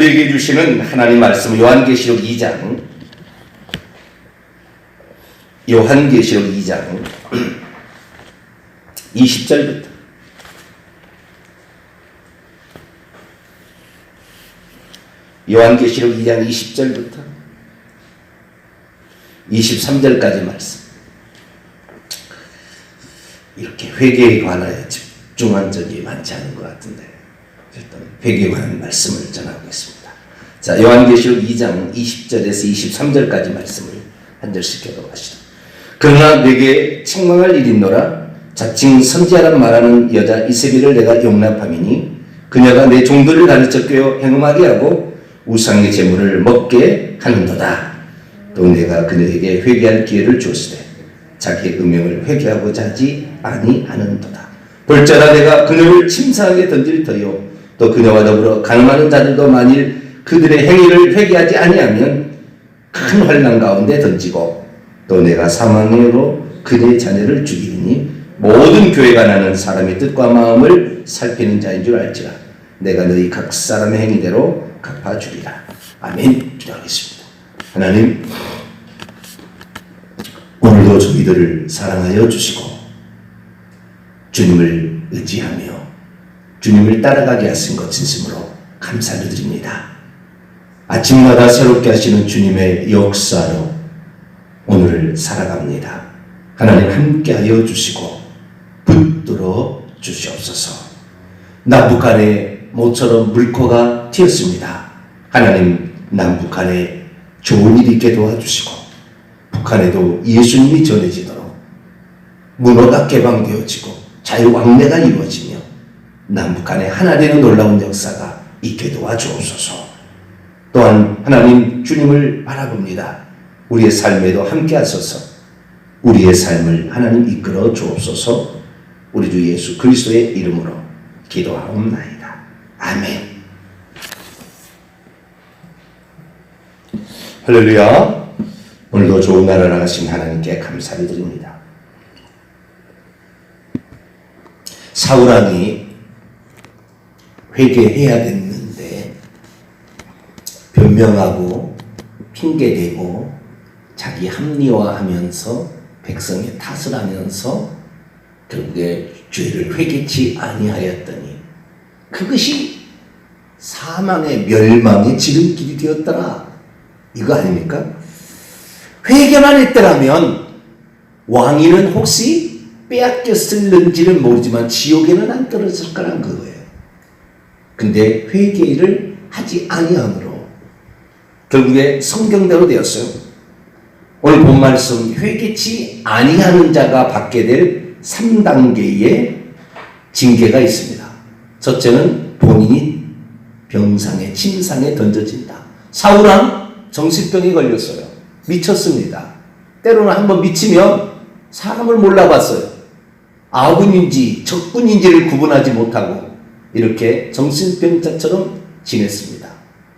우리에게 주시는 하나님 말씀 요한계시록 2장 20절부터 요한계시록 2장 20절부터 23절까지 말씀. 이렇게 회개에 관하여 집중한 적이 많지 않은 것 같은데 일단 회개에 관한 말씀을 전하고 있습니다. 자, 요한계시록 2장 20절에서 23절까지 말씀을 한 절씩 교독하시다. 그러나 내게 책망할 일이 있노라. 자칭 선지자란 말하는 여자 이세벨을 내가 용납함이니 그녀가 내 종들을 가르쳐 꿰어 행음하게 하고 우상의 제물을 먹게 하는도다. 또 내가 그녀에게 회개할 기회를 주었으되 자기의 음행을 회개하고자 하지 아니하는도다. 볼자라 내가 그녀를 침상에 던질 터요 또 그녀와 더불어 가늠하는 자들도 만일 그들의 행위를 회개하지 아니하면 큰 환난 가운데 던지고 또 내가 사망으로 그의 자녀를 죽이니 모든 교회가 나는 사람의 뜻과 마음을 살피는 자인 줄 알지라. 내가 너희 각 사람의 행위대로 갚아주리라. 아멘. 기도하겠습니다. 하나님, 오늘도 저희들을 사랑하여 주시고 주님을 의지하며 주님을 따라가게 하신 것 진심으로 감사를 드립니다. 아침마다 새롭게 하시는 주님의 역사로 오늘을 살아갑니다. 하나님 함께하여 주시고 붙들어 주시옵소서. 남북한에 모처럼 물꼬가 튀었습니다. 하나님 남북한에 좋은 일이 있게 도와주시고 북한에도 예수님이 전해지도록 문호가 개방되어지고 자유왕래가 이루어지며 남북한에 하나 되는 놀라운 역사가 있게 도와주옵소서. 또한 하나님 주님을 바라봅니다. 우리의 삶에도 함께 하소서. 우리의 삶을 하나님 이끌어 주옵소서. 우리 주 예수 그리스도의 이름으로 기도하옵나이다. 아멘. 할렐루야. 오늘도 좋은 날을 하신 하나님께 감사를 드립니다. 사울왕이 회개해야 됐는데 변명하고 핑계대고 자기 합리화하면서 백성의 탓을 하면서 결국에 죄를 회개치 아니하였더니 그것이 사망의 멸망의 지름길이 되었더라. 이거 아닙니까? 회개만 했더라면 왕위는 혹시 빼앗겼을는지는 모르지만 지옥에는 안 떨어졌을 거란 거예요. 근데 회개를 하지 아니함으로 결국에 성경대로 되었어요. 오늘 본 말씀 회개치 아니하는 자가 받게 될 3단계의 징계가 있습니다. 첫째는 본인이 병상에 침상에 던져진다. 사울왕 정신병이 걸렸어요. 미쳤습니다. 때로는 한번 미치면 사람을 몰라봤어요. 아군인지 적군인지를 구분하지 못하고 이렇게 정신병자처럼 지냈습니다.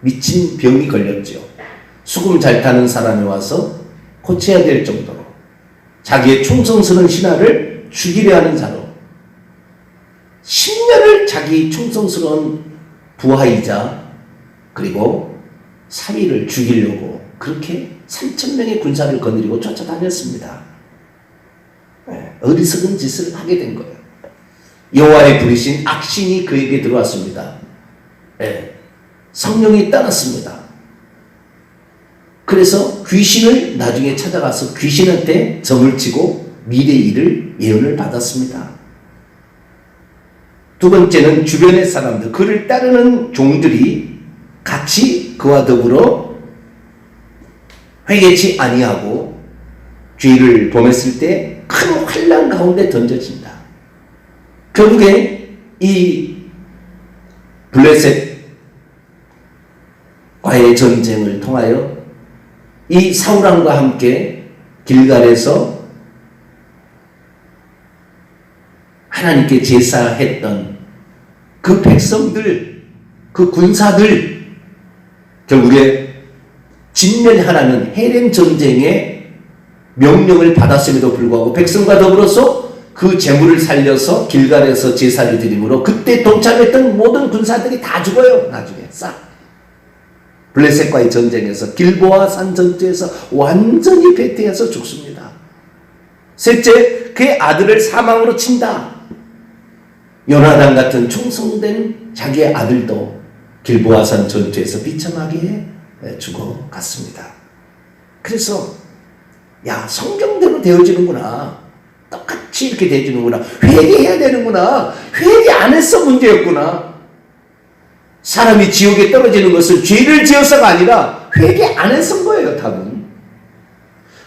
미친 병이 걸렸죠. 수금 잘 타는 사람이 와서 고쳐야 될 정도로 자기의 충성스러운 신하를 죽이려 하는 자로 10년을 자기 충성스러운 부하이자 그리고 사위를 죽이려고 그렇게 3,000명의 군사를 거느리고 쫓아다녔습니다. 어리석은 짓을 하게 된 거예요. 여호와의 부리신 악신이 그에게 들어왔습니다. 성령이 따랐습니다. 그래서 귀신을 나중에 찾아가서 귀신한테 점을 치고 미래 일을 예언을 받았습니다. 두 번째는 주변의 사람들, 그를 따르는 종들이 같이 그와 더불어 회개치 아니하고 죄를 범했을 때 큰 환난 가운데 던져진다. 결국에 이 블레셋과의 전쟁을 통하여 이 사울왕과 함께 길갈에서 하나님께 제사했던 그 백성들, 그 군사들 결국에 진멸하라는 헤렘 전쟁의 명령을 받았음에도 불구하고 백성과 더불어서 그 재물을 살려서 길갈에서 제사를 드림으로 그때 동참했던 모든 군사들이 다 죽어요. 나중에 싹 블레셋과의 전쟁에서 길보아 산 전투에서 완전히 패퇴해서 죽습니다. 셋째, 그의 아들을 사망으로 친다. 요나단 같은 충성된 자기의 아들도 길보아 산 전투에서 비참하게 죽어갔습니다. 그래서 야, 성경대로 되어지는구나. 똑같이 이렇게 되어지는구나. 회개해야 되는구나. 회개 안 했어 문제였구나. 사람이 지옥에 떨어지는 것은 죄를 지어서가 아니라 회개 안 했은 거예요, 답은.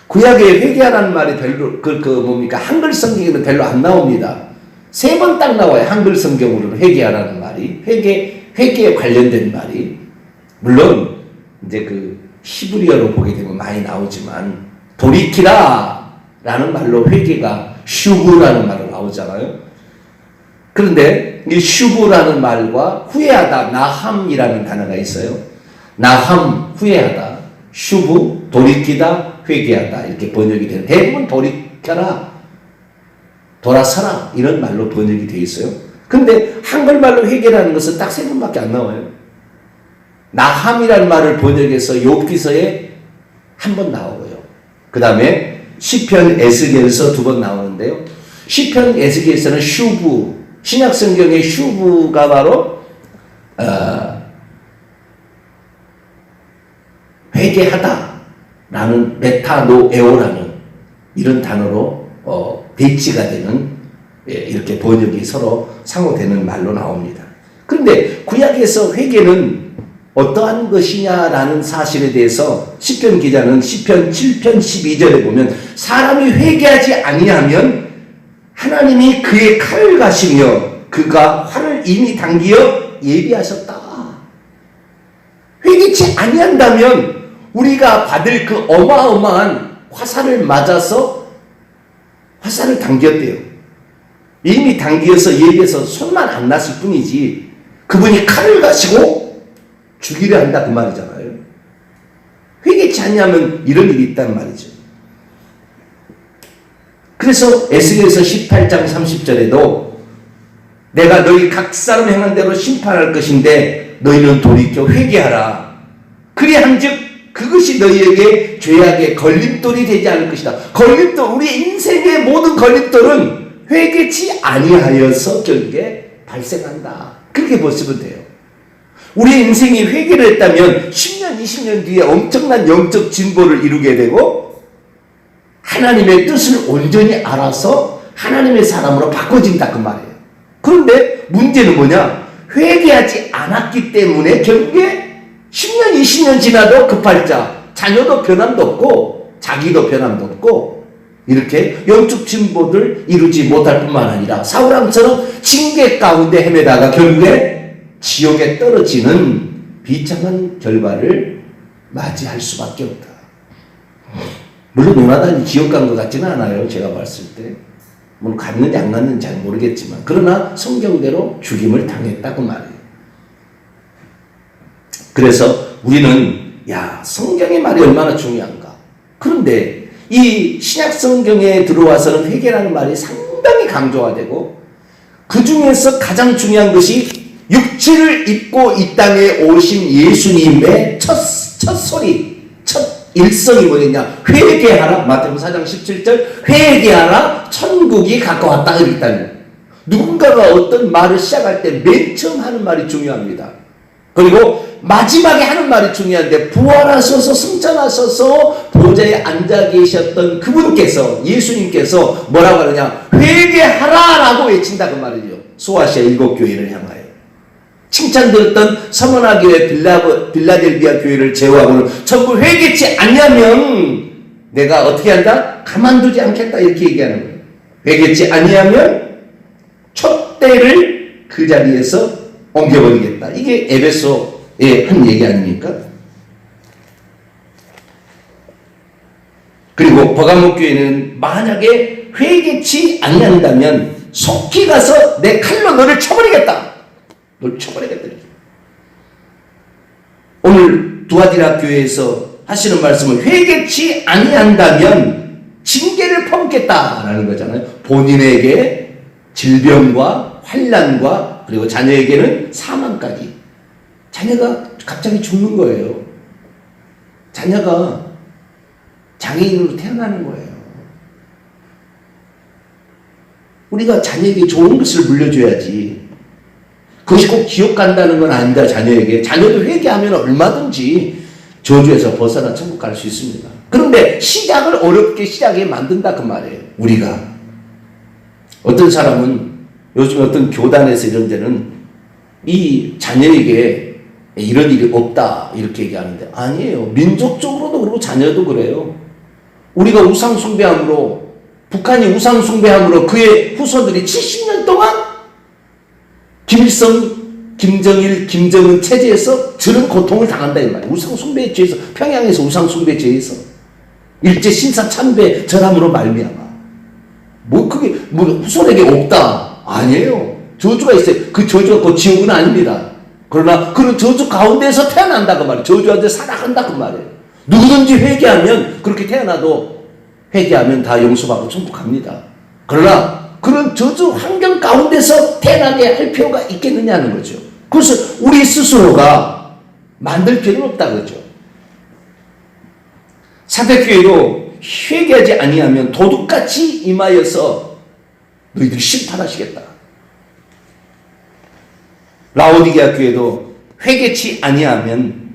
구약에 회개하라는 말이 별로, 뭡니까? 한글 성경에는 별로 안 나옵니다. 3번 딱 나와요. 한글 성경으로는 회개하라는 말이. 회개에 관련된 말이. 물론, 이제 히브리어로 보게 되면 많이 나오지만, 돌이키라! 라는 말로 회개가 슈브라는 말로 나오잖아요. 그런데 이 슈브라는 말과 후회하다, 나함이라는 단어가 있어요. 나함, 후회하다, 슈브, 돌이키다, 회개하다 이렇게 번역이 되는, 대부분 돌이켜라, 돌아서라 이런 말로 번역이 되어 있어요. 그런데 한글말로 회개라는 것은 딱 3번밖에 안 나와요. 나함이라는 말을 번역해서 욥기서에 1번 나오고요. 그 다음에 시편 에스겔서 2번 나오는데요. 시편 에스겔서는 슈브, 신약 성경의 슈브가 바로 회개하다라는 메타노에오라는 이런 단어로 배치가 되는, 이렇게 번역이 서로 상호되는 말로 나옵니다. 그런데 구약에서 회개는 어떠한 것이냐라는 사실에 대해서 시편 기자는 시편 7편 12절에 보면 사람이 회개하지 아니하면 하나님이 그의 칼을 가시며 그가 활을 이미 당기어 예비하셨다. 회개치 아니한다면 우리가 받을 그 어마어마한 화살을 맞아서 화살을 당겼대요. 이미 당기어서 예비해서 손만 안 났을 뿐이지 그분이 칼을 가시고 죽이려 한다 그 말이잖아요. 회개치 않냐면 이런 일이 있단 말이죠. 그래서 에스겔서 18장 30절에도 내가 너희 각 사람 행한 대로 심판할 것인데 너희는 돌이켜 회개하라. 그리한즉 그것이 너희에게 죄악의 걸림돌이 되지 않을 것이다. 걸림돌, 우리 인생의 모든 걸림돌은 회개치 아니하여서 결국에 발생한다. 그렇게 보시면 돼요. 우리 인생이 회개를 했다면 10년, 20년 뒤에 엄청난 영적 진보를 이루게 되고 하나님의 뜻을 온전히 알아서 하나님의 사람으로 바꿔진다 그 말이에요. 그런데 문제는 뭐냐? 회개하지 않았기 때문에 결국에 10년, 20년 지나도 급발자, 자녀도 변함도 없고 자기도 변함도 없고 이렇게 영적 진보를 이루지 못할 뿐만 아니라 사울왕처럼 징계 가운데 헤매다가 결국에 지옥에 떨어지는 비참한 결과를 맞이할 수밖에 없다. 물론 요나단이 지옥 간 것 같지는 않아요. 제가 봤을 때. 물론 갔는지 안 갔는지 잘 모르겠지만 그러나 성경대로 죽임을 당했다고 말이에요. 그래서 우리는 성경의 말이 얼마나 중요한가. 그런데 이 신약 성경에 들어와서는 회개라는 말이 상당히 강조가 되고 그 중에서 가장 중요한 것이 육체를 입고 이 땅에 오신 예수님의 첫 소리, 첫 일성이 뭐였냐? 회개하라. 마태복음 4장 17절 회개하라. 천국이 가까웠다. 일단 누군가가 어떤 말을 시작할 때 맨 처음 하는 말이 중요합니다. 그리고 마지막에 하는 말이 중요한데 부활하셔서 승천하셔서 보좌에 앉아 계셨던 그분께서 예수님께서 뭐라고 하느냐? 회개하라라고 외친다 그 말이죠. 소아시아 7교회를 향하여. 칭찬드렸던 서머나 교회, 빌라델비아 교회를 제외하고는 전부 회개치 않냐면 내가 어떻게 한다? 가만두지 않겠다 이렇게 얘기하는 거예요. 회개치 아니하면 촛대를 그 자리에서 옮겨버리겠다. 이게 에베소의 한 얘기 아닙니까? 그리고 버가모 교회는 만약에 회개치 아니한다면 속히 가서 내 칼로 너를 쳐버리겠다. 널 쳐버리겠다. 오늘 두아디라 교회에서 하시는 말씀은 회개치 아니한다면 징계를 퍼붓겠다라는 거잖아요. 본인에게 질병과 환난과 그리고 자녀에게는 사망까지. 자녀가 갑자기 죽는 거예요. 자녀가 장애인으로 태어나는 거예요. 우리가 자녀에게 좋은 것을 물려줘야지. 그것이 꼭 지옥 간다는 건 아니다. 자녀에게. 자녀도 회개하면 얼마든지 저주에서 벗어나 천국 갈 수 있습니다. 그런데 시작을 어렵게 시작에 만든다 그 말이에요. 우리가. 어떤 사람은 요즘 어떤 교단에서 이런 데는 이 자녀에게 이런 일이 없다 이렇게 얘기하는데 아니에요. 민족적으로도 그렇고 자녀도 그래요. 우리가 우상 숭배함으로 북한이 우상 숭배함으로 그의 후손들이 70년 동안 김일성, 김정일, 김정은 체제에서 저런 고통을 당한다 이 말이에요. 우상 숭배에 죄에서 평양에서 우상 숭배에 죄에서 일제 신사 참배 절함으로 말미암아. 그게 후손에게 없다 아니에요. 저주가 있어요. 그 저주가 그 지옥은 아닙니다. 그러나 그런 저주 가운데서 태어난다 그 말이에요. 저주한테 살아간다 그 말이에요. 누구든지 회개하면 그렇게 태어나도 회개하면 다 용서받고 천국 갑니다. 그러나 그런 저주 환경 가운데서 태어나게 할 필요가 있겠느냐는 거죠. 그래서 우리 스스로가 만들 필요는 없다 그죠. 사대교회도 회개하지 아니하면 도둑같이 임하여서 너희들이 심판하시겠다. 라오디게아 교회도 회개치 아니하면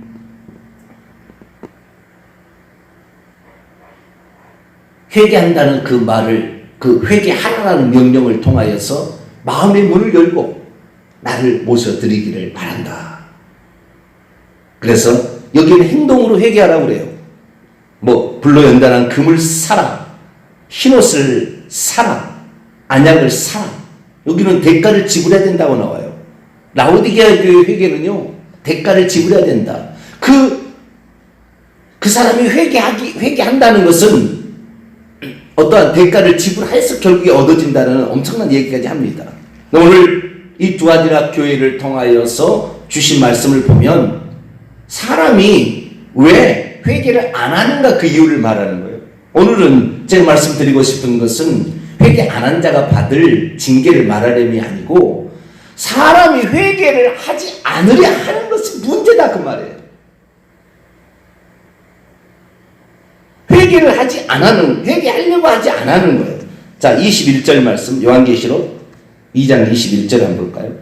회개한다는 그 말을 그 회개하라는 명령을 통하여서 마음의 문을 열고 나를 모셔드리기를 바란다. 그래서 여기는 행동으로 회개하라고 그래요. 불로 연단한 금을 사라, 흰옷을 사라, 안약을 사라. 여기는 대가를 지불해야 된다고 나와요. 라오디게아 교회 회개는요, 대가를 지불해야 된다. 그 사람이 회개한다는 것은 어떠한 대가를 지불해서 결국에 얻어진다는 엄청난 얘기까지 합니다. 오늘 이 두아디라 교회를 통하여서 주신 말씀을 보면 사람이 왜 회개를 안 하는가 그 이유를 말하는 거예요. 오늘은 제가 말씀드리고 싶은 것은 회개 안 한 자가 받을 징계를 말하려니 아니고 사람이 회개를 하지 않으려 하는 것이 문제다 그 말이에요. 회개하려고 하지 안 하는 거예요. 자, 21절 말씀, 요한계시록 2장 21절 한번 볼까요?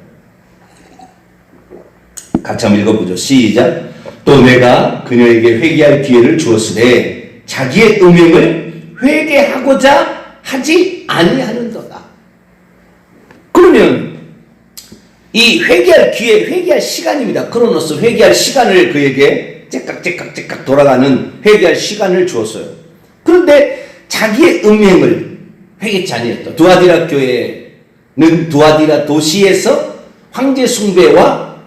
같이 한번 읽어보죠. 시작. 또 내가 그녀에게 회개할 기회를 주었으되 자기의 음행을 회개하고자 하지 아니하는도다. 그러면 이 회개할 기회, 회개할 시간입니다. 크로노스, 회개할 시간을 그에게 째깍 돌아가는 회개할 시간을 주었어요. 그런데 자기의 음행을 회개치 아니했다. 두아디라 교회는 두아디라 도시에서 황제 숭배와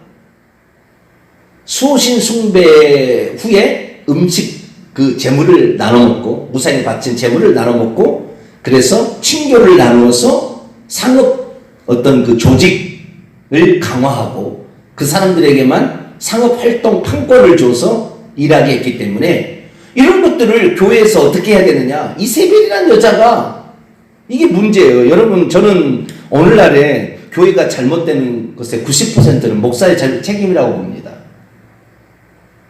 수호신 숭배 후에 음식 그 재물을 나눠 먹고 무상에 바친 재물을 나눠 먹고 그래서 친교를 나누어서 상업 어떤 그 조직을 강화하고 그 사람들에게만 상업활동 판권을 줘서 일하게 했기 때문에 이런 것들을 교회에서 어떻게 해야 되느냐. 이세벨이라는 여자가 이게 문제예요. 여러분 저는 오늘날에 교회가 잘못되는 것의 90%는 목사의 책임이라고 봅니다.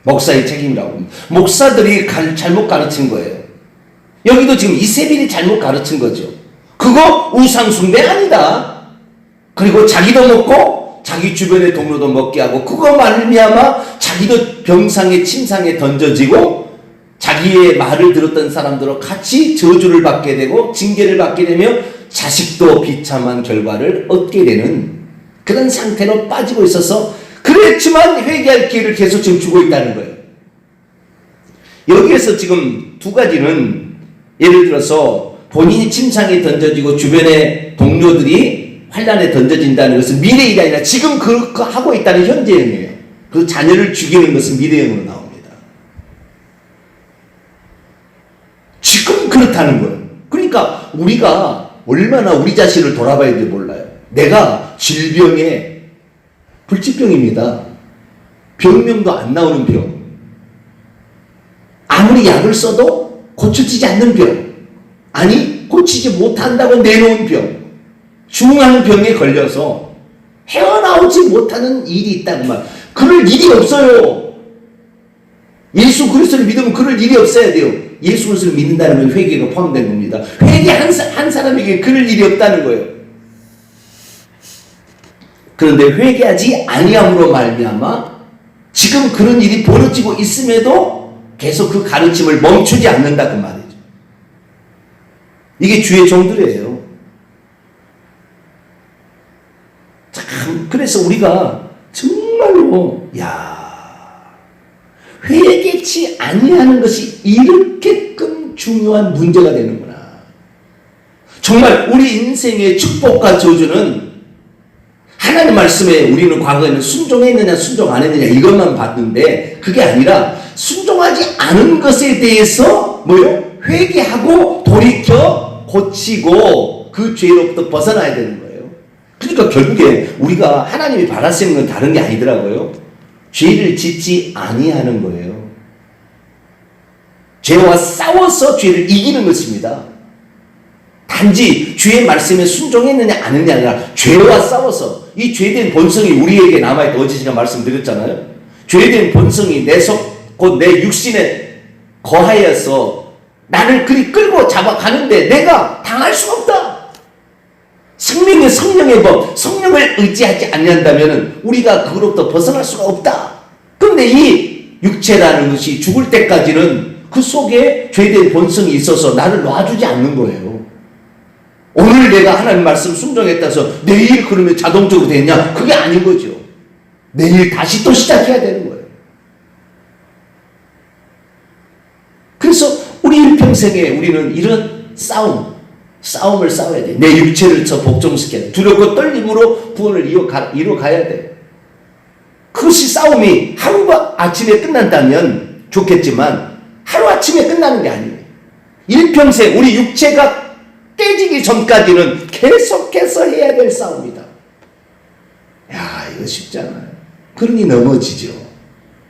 목사의 책임이라고 봅니다. 목사들이 잘못 가르친 거예요. 여기도 지금 이세벨이 잘못 가르친 거죠. 그거 우상숭배 아니다. 그리고 자기도 먹고 자기 주변의 동료도 먹게 하고 그거 말미암아 자기도 병상에 침상에 던져지고 자기의 말을 들었던 사람들과 같이 저주를 받게 되고 징계를 받게 되며 자식도 비참한 결과를 얻게 되는 그런 상태로 빠지고 있어서 그랬지만 회개할 기회를 계속 지금 주고 있다는 거예요. 여기에서 지금 두 가지는 예를 들어서 본인이 침상에 던져지고 주변의 동료들이 환란에 던져진다는 것은 미래일이 아니라 지금 그렇게 하고 있다는 현재형이에요. 그 자녀를 죽이는 것은 미래형으로 나옵니다. 지금 그렇다는 거예요. 그러니까 우리가 얼마나 우리 자신을 돌아봐야 될지 몰라요. 내가 질병에 불치병입니다. 병명도 안 나오는 병. 아무리 약을 써도 고쳐지지 않는 병. 아니 고치지 못한다고 내놓은 병. 중한 병에 걸려서 헤어나오지 못하는 일이 있다는 말. 그럴 일이 없어요. 예수 그리스도를 믿으면 그럴 일이 없어야 돼요. 예수 그리스도를 믿는다는 건 회개가 포함된 겁니다. 회개 한 사람에게 그럴 일이 없다는 거예요. 그런데 회개하지 아니함으로 말미암아 지금 그런 일이 벌어지고 있음에도 계속 그 가르침을 멈추지 않는다 그 말이죠. 이게 주의 종들이에요. 참 그래서 우리가 정말로 회개치 아니하는 것이 이렇게끔 중요한 문제가 되는구나. 정말 우리 인생의 축복과 저주는 하나님 말씀에 우리는 과거에는 순종했느냐 순종 안 했느냐 이것만 봤는데 그게 아니라 순종하지 않은 것에 대해서 회개하고 돌이켜 고치고 그 죄로부터 벗어나야 되는 거예요. 그러니까 결국에 우리가 하나님이 바라시는 건 다른 게 아니더라고요. 죄를 짓지 아니하는 거예요. 죄와 싸워서 죄를 이기는 것입니다. 단지 주의 말씀에 순종했느냐 안 했느냐 아니라 죄와 싸워서 이 죄된 본성이 우리에게 남아있다. 어제 제가 말씀드렸잖아요. 죄된 본성이 내 속, 곧 내 육신에 거하여서 나를 그리 끌고 잡아가는데 내가 당할 수가 없다. 생명의 성령의 법, 성령을 의지하지 않는다면 우리가 그로부터 벗어날 수가 없다. 그런데 이 육체라는 것이 죽을 때까지는 그 속에 죄된 본성이 있어서 나를 놔주지 않는 거예요. 오늘 내가 하나님 말씀 순종했다 해서 내일 그러면 자동적으로 되냐? 그게 아닌 거죠. 내일 다시 또 시작해야 되는 거예요. 그래서 우리 일평생에 우리는 이런 싸움을 싸워야 돼. 내 육체를 복종시켜야 돼. 두렵고 떨림으로 구원을 이뤄가야 돼. 그것이 싸움이 하루가 아침에 끝난다면 좋겠지만 하루아침에 끝나는 게 아니에요. 일평생 우리 육체가 깨지기 전까지는 계속해서 해야 될 싸움이다. 이거 쉽지 않아요. 그러니 넘어지죠.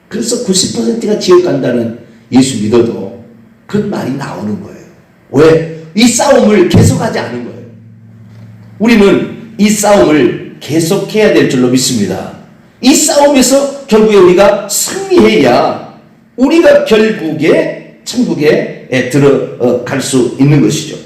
그래서 90%가 지옥 간다는 예수 믿어도 그런 말이 나오는 거예요. 왜? 이 싸움을 계속하지 않은 거예요. 우리는 이 싸움을 계속해야 될 줄로 믿습니다. 이 싸움에서 결국에 우리가 승리해야 우리가 결국에 천국에 들어갈 수 있는 것이죠.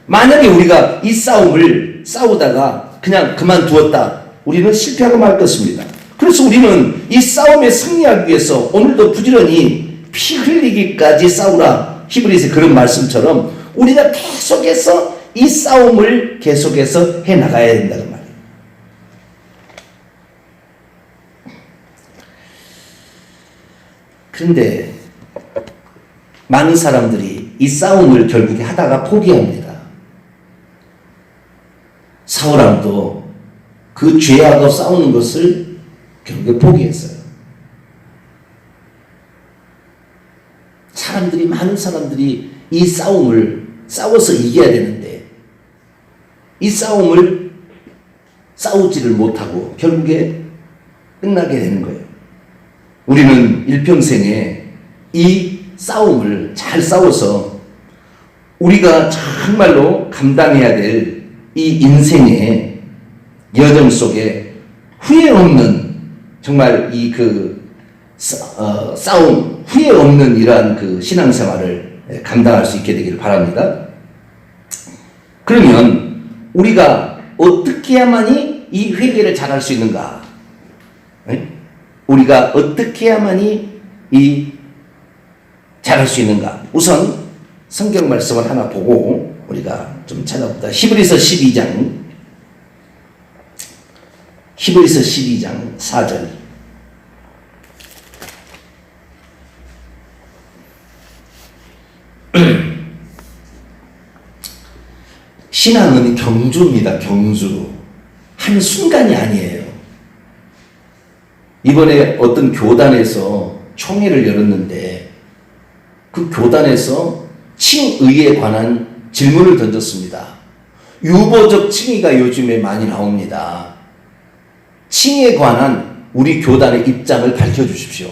만약에 우리가 이 싸움을 싸우다가 그냥 그만두었다. 우리는 실패하고 말 것입니다. 그래서 우리는 이 싸움에 승리하기 위해서 오늘도 부지런히 피 흘리기까지 싸우라. 히브리서 그런 말씀처럼 우리가 계속해서 이 싸움을 계속해서 해나가야 된다는 말이에요. 그런데 많은 사람들이 이 싸움을 결국에 하다가 포기합니다. 사울왕도 그 죄하고 싸우는 것을 결국에 포기했어요. 많은 사람들이 이 싸움을 싸워서 이겨야 되는데 이 싸움을 싸우지를 못하고 결국에 끝나게 되는 거예요. 우리는 일평생에 이 싸움을 잘 싸워서 우리가 정말로 감당해야 될 이 인생의 여정 속에 후회 없는 정말 싸움 후회 없는 이러한 그 신앙생활을 감당할 수 있게 되기를 바랍니다. 그러면 우리가 어떻게 해야만이 이 회개를 잘할 수 있는가? 우리가 어떻게 해야만이 이 잘할 수 있는가? 우선 성경 말씀을 하나 보고 우리가 좀 찾아봅니다. 히브리서 12장 4절. 신앙은 경주입니다. 경주. 한 순간이 아니에요. 이번에 어떤 교단에서 총회를 열었는데 그 교단에서 칭의에 관한 질문을 던졌습니다. 유보적 칭의가 요즘에 많이 나옵니다. 칭의에 관한 우리 교단의 입장을 밝혀주십시오.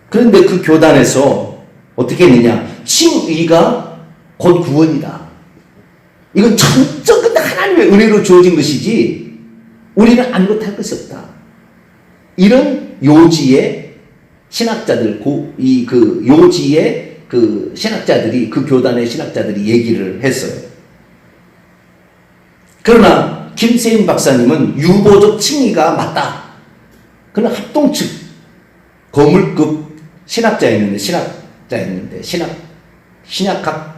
그런데 그 교단에서 어떻게 했느냐? 칭의가 곧 구원이다. 이건 전적인 하나님의 은혜로 주어진 것이지 우리는 아무것도 할 것이 없다. 이런 요지에 신학자들, 그 요지의 그 신학자들이, 그 교단의 신학자들이 얘기를 했어요. 그러나 김세인 박사님은 유보적 칭의가 맞다. 그러나 합동 측 거물급 신학자였는데 신약학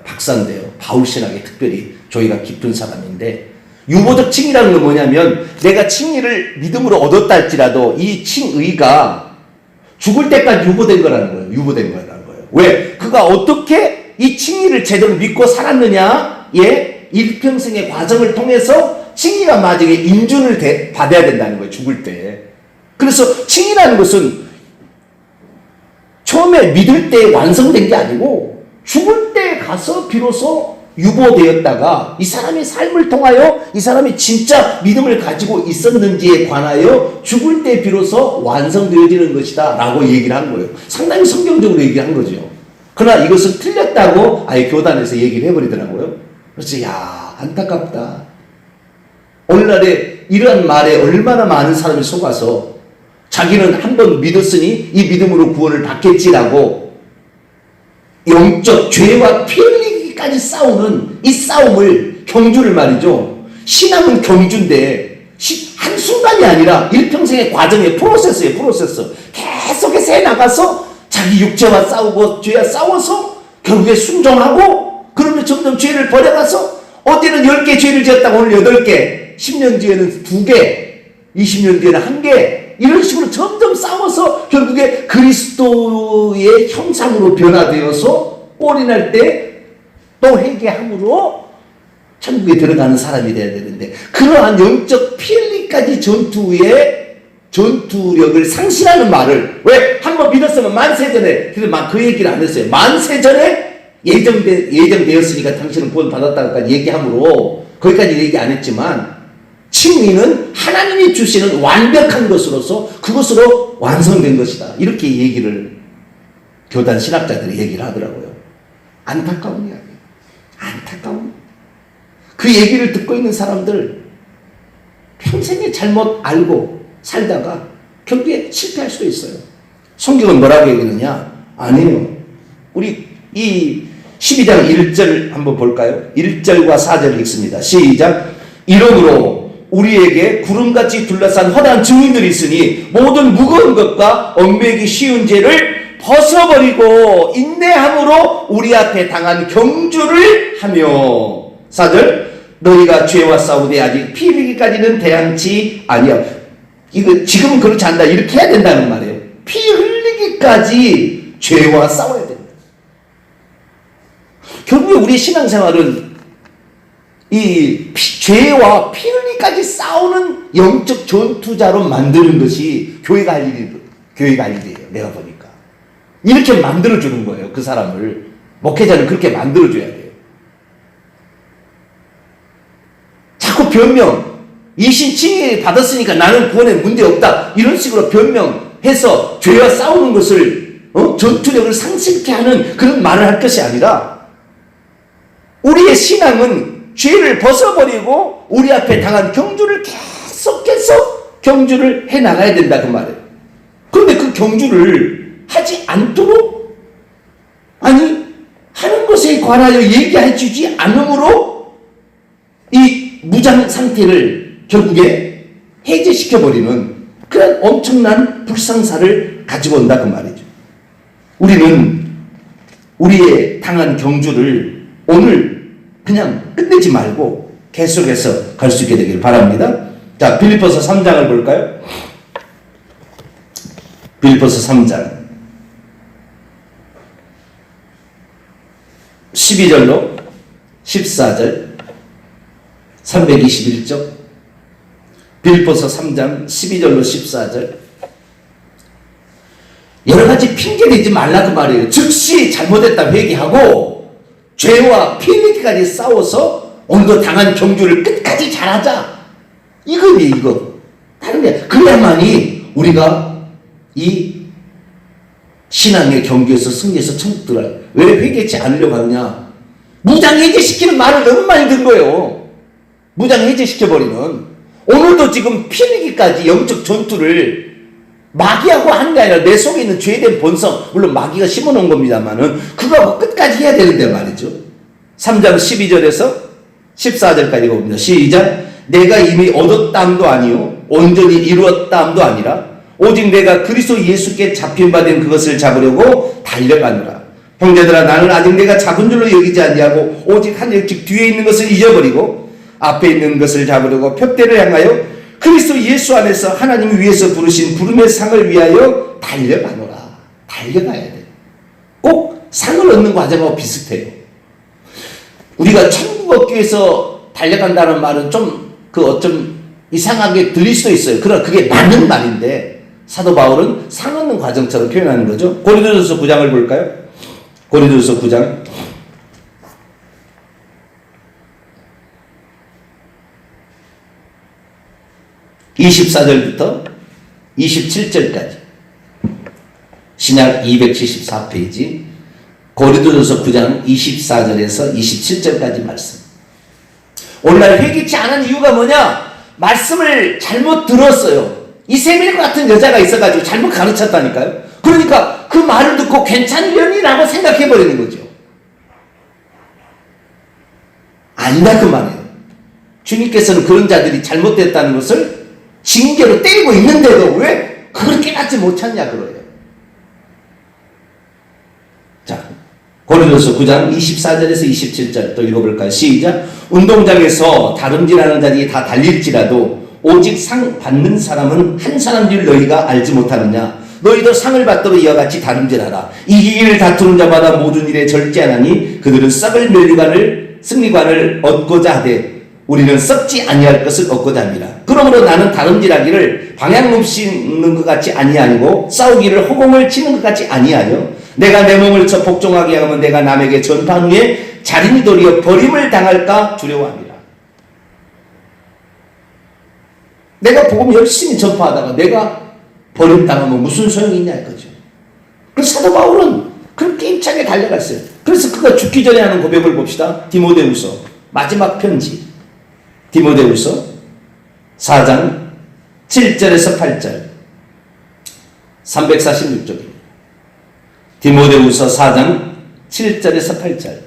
박사인데요. 바울 신학에 특별히 조예가 깊은 사람인데, 유보적 칭의라는 건 뭐냐면 내가 칭의를 믿음으로 얻었다 할지라도 이 칭의가 죽을 때까지 유보된 거라는 거예요. 유보된 거라는 거예요. 왜? 그가 어떻게 이 칭의를 제대로 믿고 살았느냐에 일평생의 과정을 통해서 칭의가 마지막에 인준을 받아야 된다는 거예요. 죽을 때. 그래서 칭의라는 것은 처음에 믿을 때 완성된 게 아니고 죽을 때 가서 비로소 유보되었다가 이 사람의 삶을 통하여 이 사람이 진짜 믿음을 가지고 있었는지에 관하여 죽을 때 비로소 완성되어지는 것이다 라고 얘기를 한 거예요. 상당히 성경적으로 얘기한 거죠. 그러나 이것은 틀렸다고 아예 교단에서 얘기를 해버리더라고요. 그래서 야, 안타깝다. 오늘날에 이러한 말에 얼마나 많은 사람이 속아서 자기는 한 번 믿었으니 이 믿음으로 구원을 받겠지라고 영적 죄와 피 흘리기까지 싸우는 이 싸움을, 경주를 말이죠. 신앙은 경주인데 한순간이 아니라 일평생의 과정의 프로세스예요. 프로세스. 계속해서 해나가서 자기 육체와 싸우고 죄와 싸워서 결국에 순종하고, 그러면 점점 죄를 버려가서 어디는 10개 죄를 지었다고 오늘 8개, 10년 뒤에는 2개, 20년 뒤에는 1개, 이런 식으로 점점 싸워서 결국에 그리스도의 형상으로 변화되어서 올인할 때 또 회개함으로 천국에 들어가는 사람이 되어야 되는데, 그러한 영적 피흘리까지 전투력을 상실하는 말을, 왜? 한번 믿었으면 만세전에, 그래서 막 그 얘기를 안 했어요. 만세전에 예정되었으니까 당신은 구원 받았다고까지 얘기함으로 거기까지 얘기 안 했지만, 칭의는 하나님이 주시는 완벽한 것으로서 그것으로 완성된 것이다. 이렇게 얘기를 교단 신학자들이 얘기를 하더라고요. 안타까운 이야기. 안타까운. 그 얘기를 듣고 있는 사람들 평생에 잘못 알고 살다가 결국에 실패할 수도 있어요. 성경은 뭐라고 얘기하느냐? 아니에요. 우리 이 12장 1절 한번 볼까요? 1절과 4절을 읽습니다. 시작. 이러므로 우리에게 구름같이 둘러싼 허다한 증인들이 있으니 모든 무거운 것과 얽매이기 쉬운 죄를 벗어버리고 인내함으로 우리 앞에 당한 경주를 하며. 4절. 너희가 죄와 싸우되 아직 피 흘리기까지는 대항치 아니하오. 이거 지금은 그렇지 않다. 이렇게 해야 된다는 말이에요. 피 흘리기까지 죄와 싸워야 된다. 결국에 우리 신앙생활은 이 죄와 피 흘리기까지 싸우는 영적 전투자로 만드는 것이 교회가 할 일이에요. 내가 보니까. 이렇게 만들어주는 거예요. 그 사람을. 목회자는 그렇게 만들어줘야 돼요. 자꾸 변명, 이신 칭의 받았으니까 나는 구원에 문제없다, 이런 식으로 변명해서 죄와 싸우는 것을 전투력을 상실케 하는 그런 말을 할 것이 아니라, 우리의 신앙은 죄를 벗어버리고 우리 앞에 당한 경주를 계속해서 경주를 해나가야 된다, 그 말이에요. 그런데 그 경주를 하지 않도록, 아니 하는 것에 관하여 얘기해 주지 않으므로 이 무장 상태를 결국에 해제시켜버리는 그런 엄청난 불상사를 가지고 온다, 그 말이죠. 우리는 우리의 당한 경주를 오늘 그냥 끝내지 말고 계속해서 갈 수 있게 되길 바랍니다. 자, 빌립보서 3장을 볼까요? 빌립보서 3장 12절로 14절 321쪽 빌립보서 3장 12절로 14절. 여러가지 핑계대지 말라, 그 말이에요. 즉시 잘못했다 회개하고 죄와 피 흘리기까지 싸워서 오늘도 당한 경주를 끝까지 잘하자. 이거니, 이거. 다른 게. 그래야만이 우리가 이 신앙의 경주에서 승리해서 천국 들어가요. 왜 회개치 않으려고 하느냐? 무장 해제시키는 말을 너무 많이 든 거예요. 무장 해제시켜버리는. 오늘도 지금 피 흘리기까지 영적 전투를 마귀하고 하는 게 아니라 내 속에 있는 죄된 본성, 물론 마귀가 심어놓은 겁니다만은 그거하고 끝까지 해야 되는데 말이죠. 3장 12절에서 14절까지 봅니다. 시작. 내가 이미 얻었다함도 아니요 온전히 이루었다함도 아니라 오직 내가 그리스도 예수께 잡힌 바 된 그것을 잡으려고 달려가노라. 형제들아, 나는 아직 내가 잡은 줄로 여기지 아니하고 오직 한 일찍 뒤에 있는 것을 잊어버리고 앞에 있는 것을 잡으려고 표대를 향하여 그리스도 예수 안에서 하나님이 위에서 부르신 부름의 상을 위하여 달려가노라. 달려가야 돼. 꼭 상을 얻는 과정하고 비슷해요. 우리가 천국 얻기 위해서 달려간다는 말은 좀 어쩜 이상하게 들릴 수도 있어요. 그러나 그게 맞는 말인데 사도 바울은 상 얻는 과정처럼 표현하는 거죠. 고린도전서 9장을 볼까요? 고린도전서 9장 24절부터 27절까지 신약 274페이지 고린도전서 9장 24절에서 27절까지 말씀. 오늘날 회개치 않은 이유가 뭐냐? 말씀을 잘못 들었어요. 이세벨 같은 여자가 있어가지고 잘못 가르쳤다니까요. 그러니까 그 말을 듣고 괜찮으려니라고 생각해버리는 거죠. 아니다 그 말이에요. 주님께서는 그런 자들이 잘못됐다는 것을 징계로 때리고 있는데도 왜 그걸 깨닫지 못했냐 그러요. 자, 고린도서 9장 24절에서 27절 또 읽어볼까요? 시작. 운동장에서 다름질하는 자들이 다 달릴지라도 오직 상 받는 사람은 한 사람 줄 너희가 알지 못하느냐? 너희도 상을 받도록 이와 같이 다름질하라. 이기기를 다투는 자마다 모든 일에 절제하나니 그들은 썩을 멸류관을 승리관을 얻고자 하되 우리는 썩지 아니할 것을 얻고자 합니다. 그러므로 나는 다름질하기를 방향 없이 있는 것 같이 아니하고 싸우기를 허공을 치는 것 같이 아니하여 내가 내 몸을 쳐 복종하게 하면 내가 남에게 전파한 후에 자린이 도리어 버림을 당할까 두려워합니다. 내가 복음 열심히 전파하다가 내가 버림당하면 무슨 소용이 있냐 이거죠. 그래서 사도 바울은 그렇게 힘차게 달려갔어요. 그래서 그가 죽기 전에 하는 고백을 봅시다. 디모데후서 마지막 편지 디모데후서 4장 7절에서 8절 346쪽입니다. 디모데후서 4장 7절에서 8절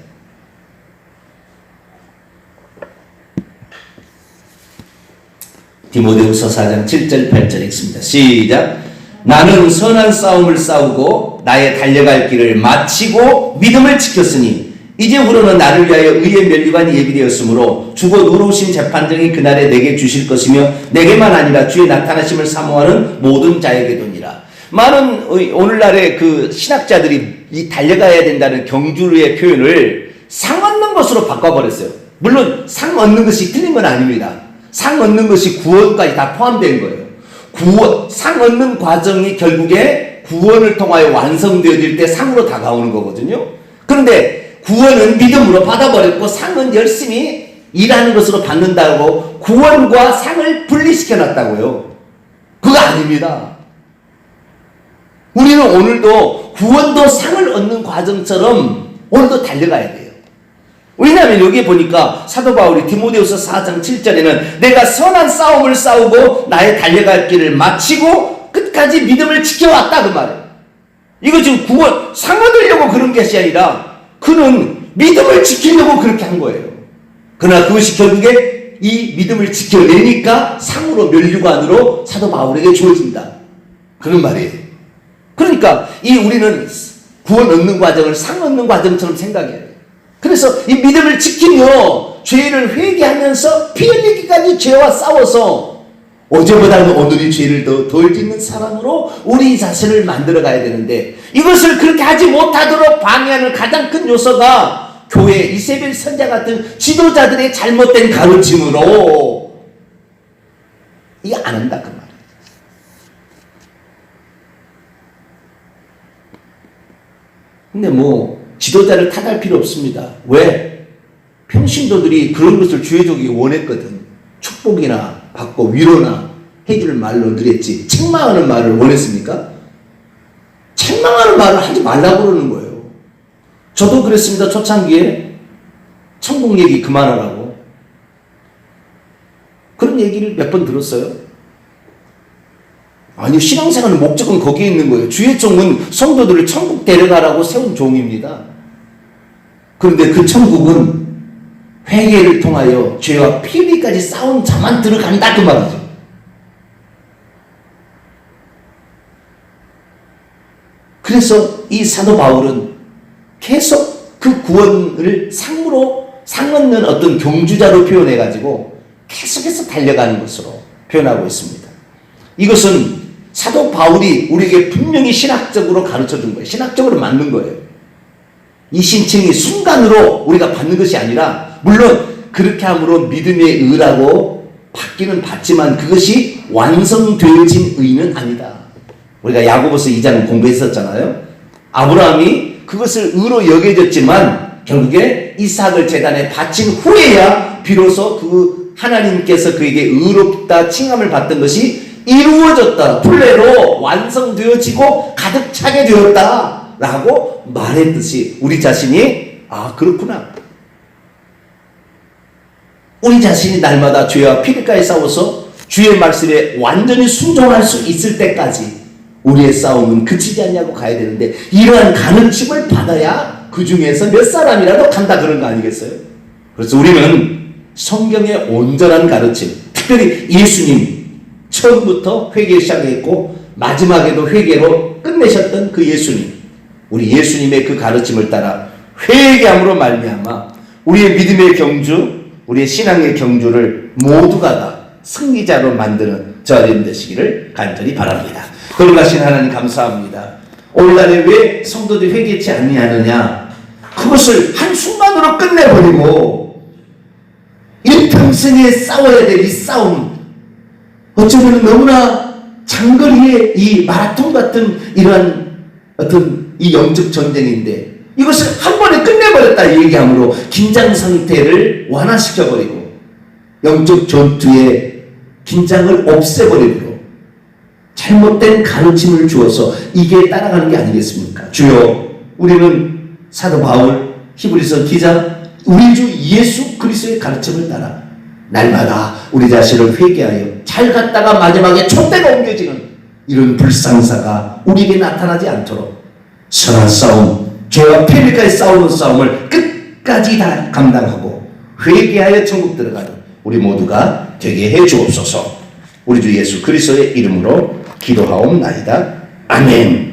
디모데후서 4장 7절 8절 읽습니다. 시작. 나는 선한 싸움을 싸우고 나의 달려갈 길을 마치고 믿음을 지켰으니 이제후로는 나를 위하여 의의 멸류관이 예비되었으므로 주고 의로우신 재판장이 그날에 내게 주실 것이며 내게만 아니라 주의 나타나심을 사모하는 모든 자에게도니라. 많은 오늘날의 그 신학자들이 이 달려가야 된다는 경주의 표현을 상 얻는 것으로 바꿔버렸어요. 물론 상 얻는 것이 틀린 건 아닙니다. 상 얻는 것이 구원까지 다 포함된 거예요. 상 얻는 과정이 결국에 구원을 통하여 완성되어질 때 상으로 다가오는 거거든요. 그런데 구원은 믿음으로 받아버렸고 상은 열심히 일하는 것으로 받는다고 구원과 상을 분리시켜 놨다고요. 그거 아닙니다. 우리는 오늘도 구원도 상을 얻는 과정처럼 오늘도 달려가야 돼요. 왜냐하면 여기에 보니까 사도 바울이 디모데후서 4장 7절에는 내가 선한 싸움을 싸우고 나의 달려갈 길을 마치고 끝까지 믿음을 지켜왔다 그 말이에요. 이거 지금 구원 상 얻으려고 그런 것이 아니라 그는 믿음을 지키려고 그렇게 한 거예요. 그러나 그것이 결국에 이 믿음을 지켜내니까 상으로 멸류관으로 사도 바울에게 주어진다 그런 말이에요. 그러니까 우리는 구원 얻는 과정을 상 얻는 과정처럼 생각해야 돼요. 그래서 이 믿음을 지키며 죄를 회개하면서 피 흘리기까지 죄와 싸워서 어제보다는 오늘이 죄를 더 덜 짓는 사람으로 우리 자신을 만들어 가야 되는데 이것을 그렇게 하지 못하도록 방해하는 가장 큰 요소가 교회 이세벨 선자 같은 지도자들의 잘못된 가르침으로 이게 안 한다 그 말이에요. 근데 지도자를 탓할 필요 없습니다. 왜? 평신도들이 그런 것을 주의적이 원했거든. 축복이나 받고 위로나 해줄 말로 늘했지 책망하는 말을 원했습니까? 책망하는 말을 하지 말라고 그러는 거예요. 저도 그랬습니다. 초창기에 천국 얘기 그만하라고 그런 얘기를 몇 번 들었어요. 아니, 신앙생활의 목적은 거기에 있는 거예요. 주의 종은 성도들을 천국 데려가라고 세운 종입니다. 그런데 그 천국은 회개를 통하여 죄와 피리까지 싸운 자만 들어간다 그 말이죠. 그래서 이 사도 바울은 계속 그 구원을 상얻는 어떤 경주자로 표현해가지고 계속해서 달려가는 것으로 표현하고 있습니다. 이것은 사도 바울이 우리에게 분명히 신학적으로 가르쳐 준 거예요. 신학적으로 맞는 거예요. 이 신칭이 순간으로 우리가 받는 것이 아니라, 물론 그렇게 함으로 믿음의 의라고 받기는 받지만 그것이 완성되어진 의는 아니다. 우리가 야고보서 2장 공부했었잖아요. 아브라함이 그것을 의로 여겨졌지만 결국에 이삭을 제단에 바친 후에야 비로소 그 하나님께서 그에게 의롭다 칭함을 받던 것이 이루어졌다, 플레로 완성되어지고 가득 차게 되었다 라고 말했듯이 우리 자신이 그렇구나, 우리 자신이 날마다 죄와 피리까지 싸워서 주의 말씀에 완전히 순종할 수 있을 때까지 우리의 싸움은 그치지 않냐고 가야 되는데, 이러한 가르침을 받아야 그 중에서 몇 사람이라도 간다 그런 거 아니겠어요? 그래서 우리는 성경의 온전한 가르침, 특별히 예수님 처음부터 회개 시작했고 마지막에도 회개로 끝내셨던 그 예수님, 우리 예수님의 그 가르침을 따라 회개함으로 말미암아 우리의 믿음의 경주, 우리의 신앙의 경주를 모두가 다 승리자로 만드는 저님 되시기를 간절히 바랍니다. 거룩하신 하나님 감사합니다. 오늘날에 왜 성도들이 회개치 아니하느냐, 그것을 한순간으로 끝내버리고 일평생에 싸워야 될 이 싸움, 어쩌면 너무나 장거리의 이 마라톤 같은 이러한 어떤 이 영적 전쟁인데 이것을 한 번에 끝내버렸다 얘기함으로 긴장 상태를 완화시켜버리고 영적 전투의 긴장을 없애버리므로 잘못된 가르침을 주어서 이게 따라가는 게 아니겠습니까? 주여, 우리는 사도 바울, 히브리서 기자, 우리 주 예수 그리스도의 가르침을 따라 날마다 우리 자신을 회개하여 잘 갔다가 마지막에 촛대가 옮겨지는 이런 불상사가 우리에게 나타나지 않도록 선한 싸움, 죄와 피리까지 싸우는 싸움을 끝까지 다 감당하고 회개하여 천국 들어가는 우리 모두가 되게 해 주옵소서. 우리 주 예수 그리스도의 이름으로 기도하옵나이다. 아멘.